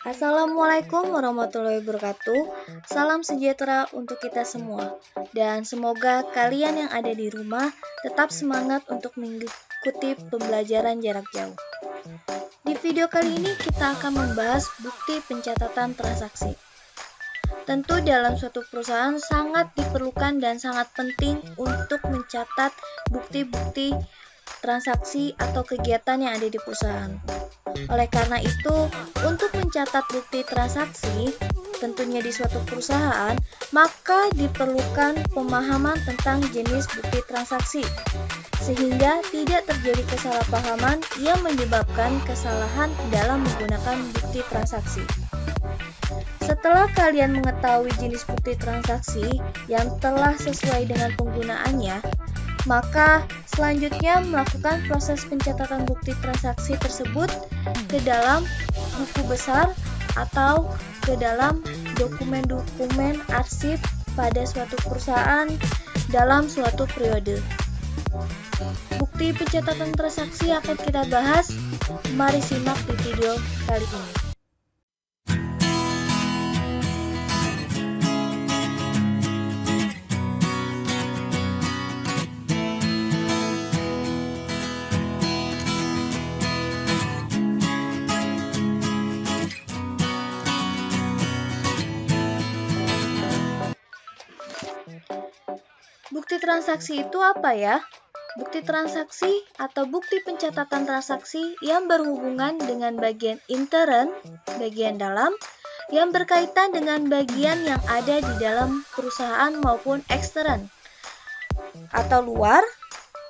Assalamualaikum warahmatullahi wabarakatuh. Salam sejahtera untuk kita semua. Dan semoga kalian yang ada di rumah tetap semangat untuk mengikuti pembelajaran jarak jauh. Di video kali ini kita akan membahas bukti pencatatan transaksi. Tentu dalam suatu perusahaan sangat diperlukan dan sangat penting untuk mencatat bukti-bukti transaksi atau kegiatan yang ada di perusahaan. Oleh karena itu, untuk mencatat bukti transaksi, tentunya di suatu perusahaan, maka diperlukan pemahaman tentang jenis bukti transaksi, sehingga tidak terjadi kesalahpahaman yang menyebabkan kesalahan dalam menggunakan bukti transaksi. Setelah kalian mengetahui jenis bukti transaksi yang telah sesuai dengan penggunaannya, maka selanjutnya melakukan proses pencatatan bukti transaksi tersebut ke dalam buku besar atau ke dalam dokumen-dokumen arsip pada suatu perusahaan dalam suatu periode. Bukti pencatatan transaksi akan kita bahas, mari simak di video kali ini. Bukti transaksi itu apa ya? Bukti transaksi atau bukti pencatatan transaksi yang berhubungan dengan bagian intern, bagian dalam, yang berkaitan dengan bagian yang ada di dalam perusahaan maupun ekstern atau luar.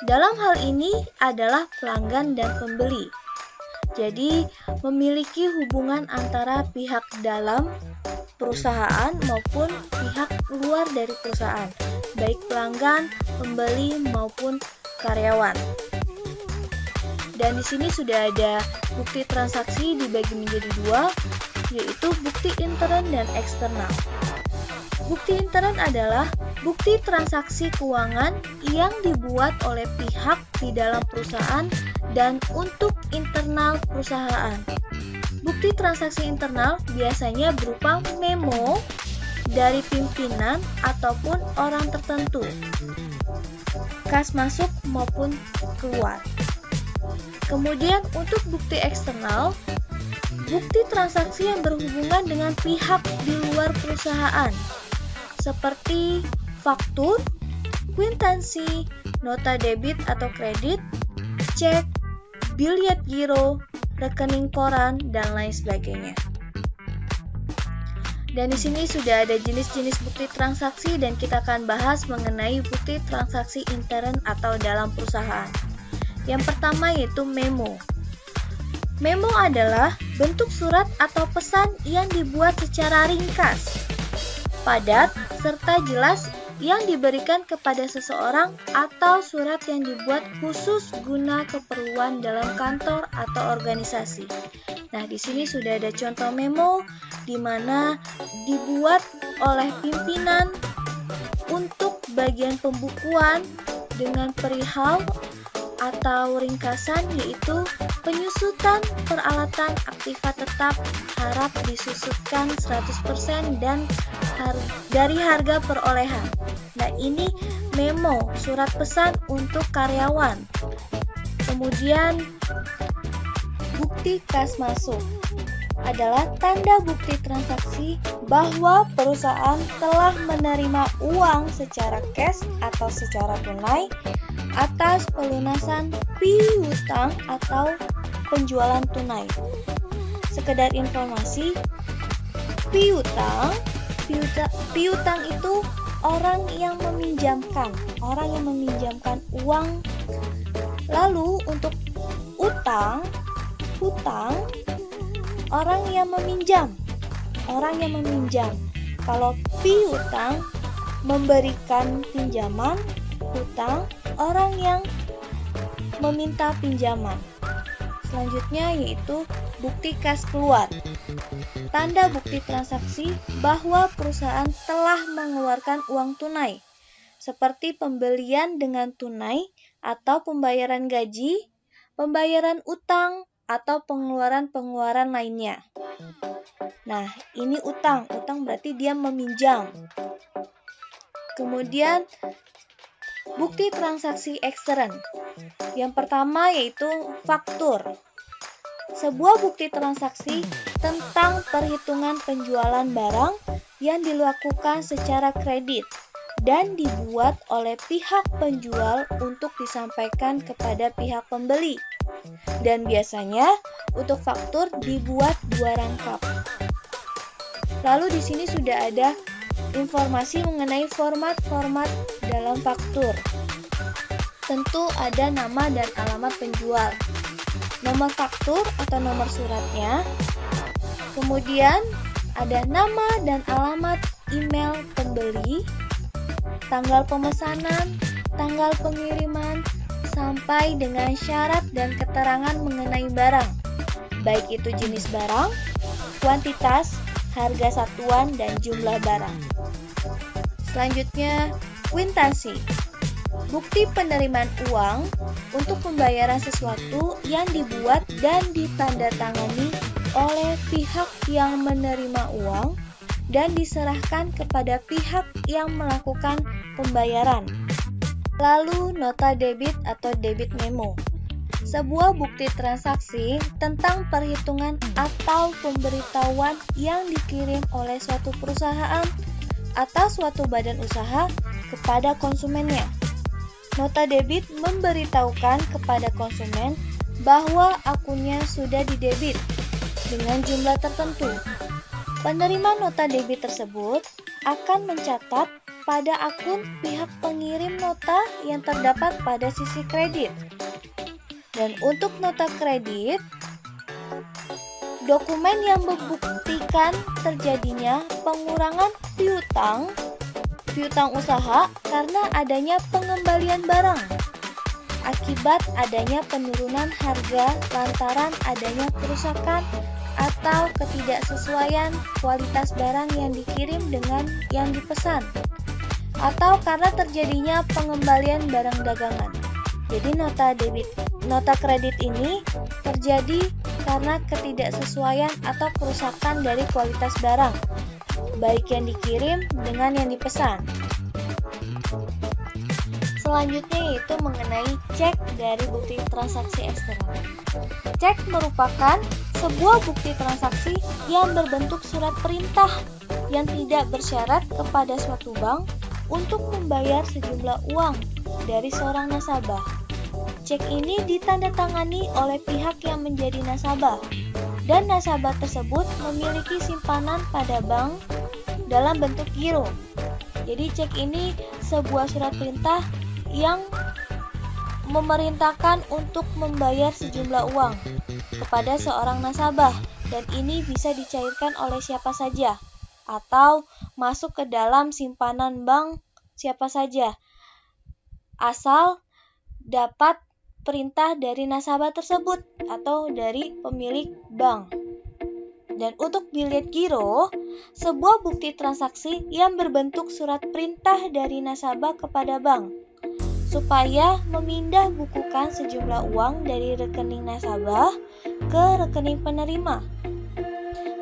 Dalam hal ini adalah pelanggan dan pembeli. Jadi, memiliki hubungan antara pihak dalam perusahaan maupun pihak luar dari perusahaan, baik pelanggan, pembeli maupun karyawan. Dan di sini sudah ada bukti transaksi dibagi menjadi dua, yaitu bukti intern dan eksternal. Bukti intern adalah bukti transaksi keuangan yang dibuat oleh pihak di dalam perusahaan dan untuk internal perusahaan. Bukti transaksi internal biasanya berupa memo dari pimpinan ataupun orang tertentu, kas masuk maupun keluar. Kemudian untuk bukti eksternal, bukti transaksi yang berhubungan dengan pihak di luar perusahaan, seperti faktur, kwitansi, nota debit atau kredit, cek, biljet giro, rekening koran, dan lain sebagainya. Dan di sini sudah ada jenis-jenis bukti transaksi dan kita akan bahas mengenai bukti transaksi intern atau dalam perusahaan. Yang pertama yaitu memo. Memo adalah bentuk surat atau pesan yang dibuat secara ringkas, padat, serta jelas yang diberikan kepada seseorang atau surat yang dibuat khusus guna keperluan dalam kantor atau organisasi. Nah, di sini sudah ada contoh memo di mana dibuat oleh pimpinan untuk bagian pembukuan dengan perihal atau ringkasan yaitu penyusutan peralatan aktiva tetap harap disusutkan 100% dan dari harga perolehan. Nah, ini memo, surat pesan untuk karyawan. Kemudian bukti kas masuk adalah tanda bukti transaksi bahwa perusahaan telah menerima uang secara cash atau secara tunai atas pelunasan piutang atau penjualan tunai. Sekedar informasi, piutang itu orang yang meminjamkan uang. Lalu untuk hutang orang yang meminjam. Kalau piutang memberikan pinjaman, hutang orang yang meminta pinjaman. Selanjutnya yaitu bukti kas keluar. Tanda bukti transaksi bahwa perusahaan telah mengeluarkan uang tunai, seperti pembelian dengan tunai atau pembayaran gaji, pembayaran utang, atau pengeluaran-pengeluaran lainnya. Nah, ini utang. Utang berarti dia meminjam. Kemudian, bukti transaksi ekstern. Yang pertama yaitu faktur. Sebuah bukti transaksi tentang perhitungan penjualan barang yang dilakukan secara kredit dan dibuat oleh pihak penjual untuk disampaikan kepada pihak pembeli. Dan biasanya untuk faktur dibuat 2 rangkap. Lalu di sini sudah ada informasi mengenai format-format dalam faktur. Tentu ada nama dan alamat penjual, nomor faktur atau nomor suratnya, kemudian ada nama dan alamat email pembeli, tanggal pemesanan, tanggal pengiriman, sampai dengan syarat dan keterangan mengenai barang, baik itu jenis barang, kuantitas, harga satuan, dan jumlah barang. Selanjutnya, kwitansi. Bukti penerimaan uang untuk pembayaran sesuatu yang dibuat dan ditandatangani oleh pihak yang menerima uang dan diserahkan kepada pihak yang melakukan pembayaran. Lalu, nota debit atau debit memo. Sebuah bukti transaksi tentang perhitungan atau pemberitahuan yang dikirim oleh suatu perusahaan atau suatu badan usaha kepada konsumennya. Nota debit memberitahukan kepada konsumen bahwa akunnya sudah didebit dengan jumlah tertentu. Penerima nota debit tersebut akan mencatat pada akun pihak pengirim nota yang terdapat pada sisi kredit. Dan untuk nota kredit, dokumen yang membuktikan terjadinya pengurangan piutang usaha karena adanya pengembalian barang akibat adanya penurunan harga lantaran adanya kerusakan atau ketidaksesuaian kualitas barang yang dikirim dengan yang dipesan, atau karena terjadinya pengembalian barang dagangan. Jadi nota kredit ini terjadi karena ketidaksesuaian atau kerusakan dari kualitas barang, baik yang dikirim dengan yang dipesan. Selanjutnya yaitu mengenai cek dari bukti transaksi eksternal. Cek merupakan sebuah bukti transaksi yang berbentuk surat perintah yang tidak bersyarat kepada suatu bank untuk membayar sejumlah uang dari seorang nasabah. Cek ini ditandatangani oleh pihak yang menjadi nasabah, dan nasabah tersebut memiliki simpanan pada bank dalam bentuk giro. Jadi cek ini sebuah surat perintah yang memerintahkan untuk membayar sejumlah uang kepada seorang nasabah, dan ini bisa dicairkan oleh siapa saja atau masuk ke dalam simpanan bank siapa saja, asal dapat perintah dari nasabah tersebut atau dari pemilik bank. Dan untuk bilet giro, sebuah bukti transaksi yang berbentuk surat perintah dari nasabah kepada bank supaya memindah bukukan sejumlah uang dari rekening nasabah ke rekening penerima.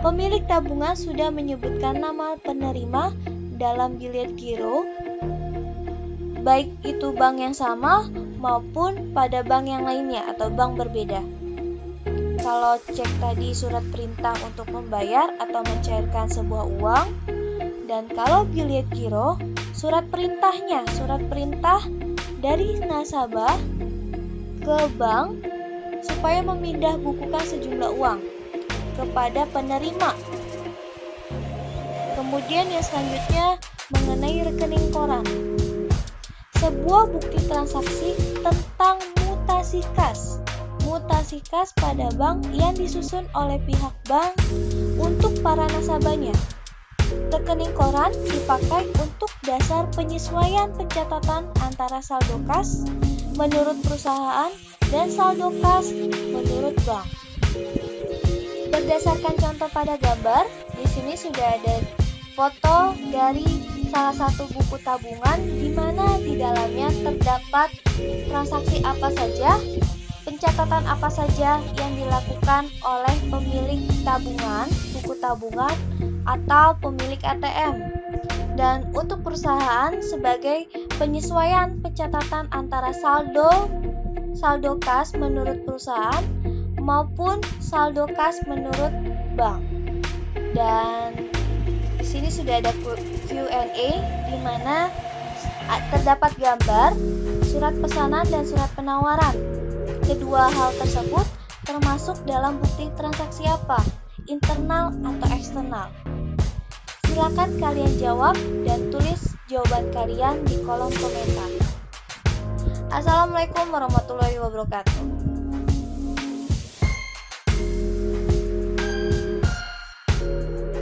Pemilik tabungan sudah menyebutkan nama penerima dalam bilet giro, baik itu bank yang sama maupun pada bank yang lainnya atau bank berbeda. Kalau cek tadi surat perintah untuk membayar atau mencairkan sebuah uang, dan kalau bilet giro, surat perintahnya, surat perintah dari nasabah ke bank supaya memindah bukukan sejumlah uang kepada penerima. Kemudian yang selanjutnya mengenai rekening koran. Sebuah bukti transaksi tentang mutasi kas. Mutasi kas pada bank yang disusun oleh pihak bank untuk para nasabahnya. Rekening koran dipakai untuk dasar penyesuaian pencatatan antara saldo kas menurut perusahaan dan saldo kas menurut bank. Berdasarkan contoh pada gambar, di sini sudah ada foto dari salah satu buku tabungan di mana di dalamnya terdapat transaksi apa saja, pencatatan apa saja yang dilakukan oleh pemilik tabungan, buku tabungan, atau pemilik ATM. Dan untuk perusahaan sebagai penyesuaian pencatatan antara saldo kas menurut perusahaan maupun saldo kas menurut bank. Dan di sini sudah ada Q&A di mana terdapat gambar, surat pesanan dan surat penawaran. Kedua hal tersebut termasuk dalam bukti transaksi apa? Internal atau eksternal? Silakan kalian jawab dan tulis jawaban kalian di kolom komentar. Assalamualaikum warahmatullahi wabarakatuh.